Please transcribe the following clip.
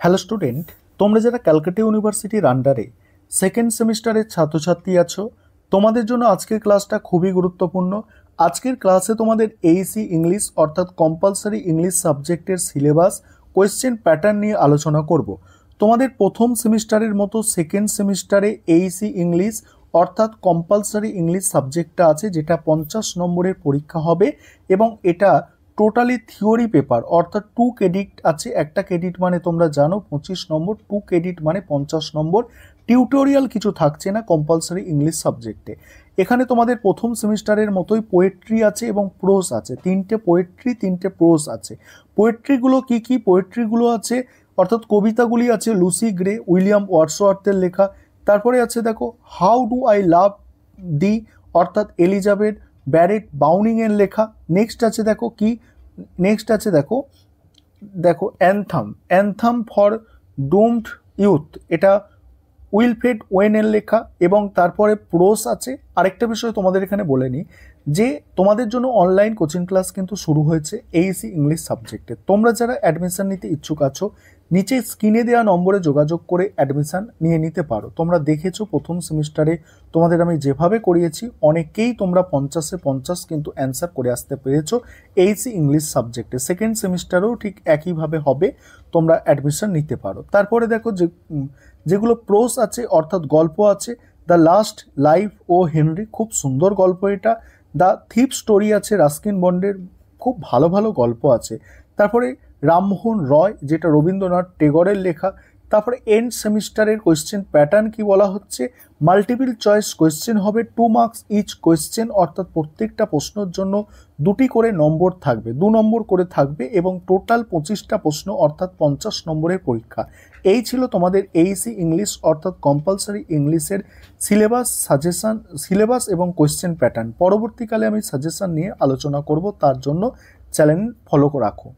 Hello student, তোমরা যারা ক্যালকাটা ইউনিভার্সিটির আন্ডারে সেকেন্ড সেমিস্টারের ছাত্রছাত্রী আছো, তোমাদের জন্য আজকের ক্লাসটা খুবই গুরুত্বপূর্ণ। আজকের ক্লাসে তোমাদের এইসি ইংলিশ অর্থাৎ কম্পালসারি ইংলিশ সাবজেক্টের সিলেবাস, কোয়েশ্চেন প্যাটার্ন নিয়ে আলোচনা করব। তোমাদের প্রথম সেমিস্টারের মতো সেকেন্ড সেমিস্টারে এইসি ইংলিশ অর্থাৎ কম্পালসারি ইংলিশ সাবজেক্টটা আছে, যেটা 50 নম্বরের পরীক্ষা হবে এবং এটা টোটালি থিওরি পেপার অর্থাৎ 2 ক্রেডিট আছে। একটা ক্রেডিট মানে তোমরা জানো 25 নম্বর, 2 ক্রেডিট মানে 50 নম্বর। টিউটোরিয়াল কিছু থাকছে না কম্পালসারি ইংলিশ সাবজেক্টে। এখানে তোমাদের প্রথম সেমিস্টারের মতোই পোয়েট্রি আছে এবং প্রোজ আছে, 3টে পোয়েট্রি 3টে প্রোজ আছে। পোয়েট্রিগুলো কি কি? পোয়েট্রিগুলো আছে অর্থাৎ কবিতাগুলি আছে লুসি গ্রে, উইলিয়াম ওয়ার্ডসওয়ার্থের লেখা। তারপরে আছে দেখো হাউ ডু আই লাভ দি অর্থাৎ এলিজাবেথ ব্যারেট বাউনিং এর লেখা। নেক্সট আছে দেখো কি, নেক্সট আছে দেখো দেখো অ্যান্থাম ফর ডুমড ইউথ, এটা উইলফ্রেড ওয়েনের লেখা। এবং তারপরে প্রোস আছে। আরেকটা বিষয় তোমাদের এখানে বলে নিই যে তোমাদের জন্য অনলাইন কোচিং ক্লাস কিন্তু শুরু হয়েছে এইসি ইংলিশ সাবজেক্টে। তোমরা যারা অ্যাডমিশন নিতে ইচ্ছুক আছো, নিচে স্ক্রিনে দেওয়া নম্বরে যোগাযোগ করে অ্যাডমিশন নিয়ে নিতে পারো। তোমরা দেখেছো প্রথম সেমিস্টারে তোমাদের আমি যেভাবে করিয়েছি, অনেকেই তোমরা 50-এ 50 কিন্তু অ্যান্সার করে আসতে পেরেছো এইসি ইংলিশ সাবজেক্টে। সেকেন্ড সেমিস্টারেও ঠিক একইভাবে হবে, তোমরা অ্যাডমিশন নিতে পারো। তারপরে দেখো যেগুলো প্রোস আছে অর্থাৎ গল্প আছে, the last life O Henry, খুব সুন্দর গল্প এটা। দ্য থিপ স্টোরি আছে রাস্কিন বন্ডের, খুব ভালো ভালো গল্প আছে। তারপরে রামমোহন রয়, যেটা রবীন্দ্রনাথ টেগরের লেখা। তারপরে এন্ড সেমিস্টারের কোয়েশ্চেন প্যাটার্ন কি বলা হচ্ছে, মাল্টিপল চয়েস কোয়েশ্চেন হবে, 2 মার্কস ইচ কোয়েশ্চেন অর্থাৎ প্রত্যেকটা প্রশ্নের জন্য 2টি করে নম্বর থাকবে, 2 নম্বর করে থাকবে এবং টোটাল 25টা প্রশ্ন অর্থাৎ 50 নম্বরের পরীক্ষা। এই ছিল তোমাদের এইসি ইংলিশ অর্থাৎ কম্পালসারি ইংলিশের সিলেবাস এবং কোয়েশ্চেন প্যাটার্ন। পরবর্তীকালে আমি সাজেশন নিয়ে আলোচনা করব, তার জন্য চ্যানেল ফলো রাখো।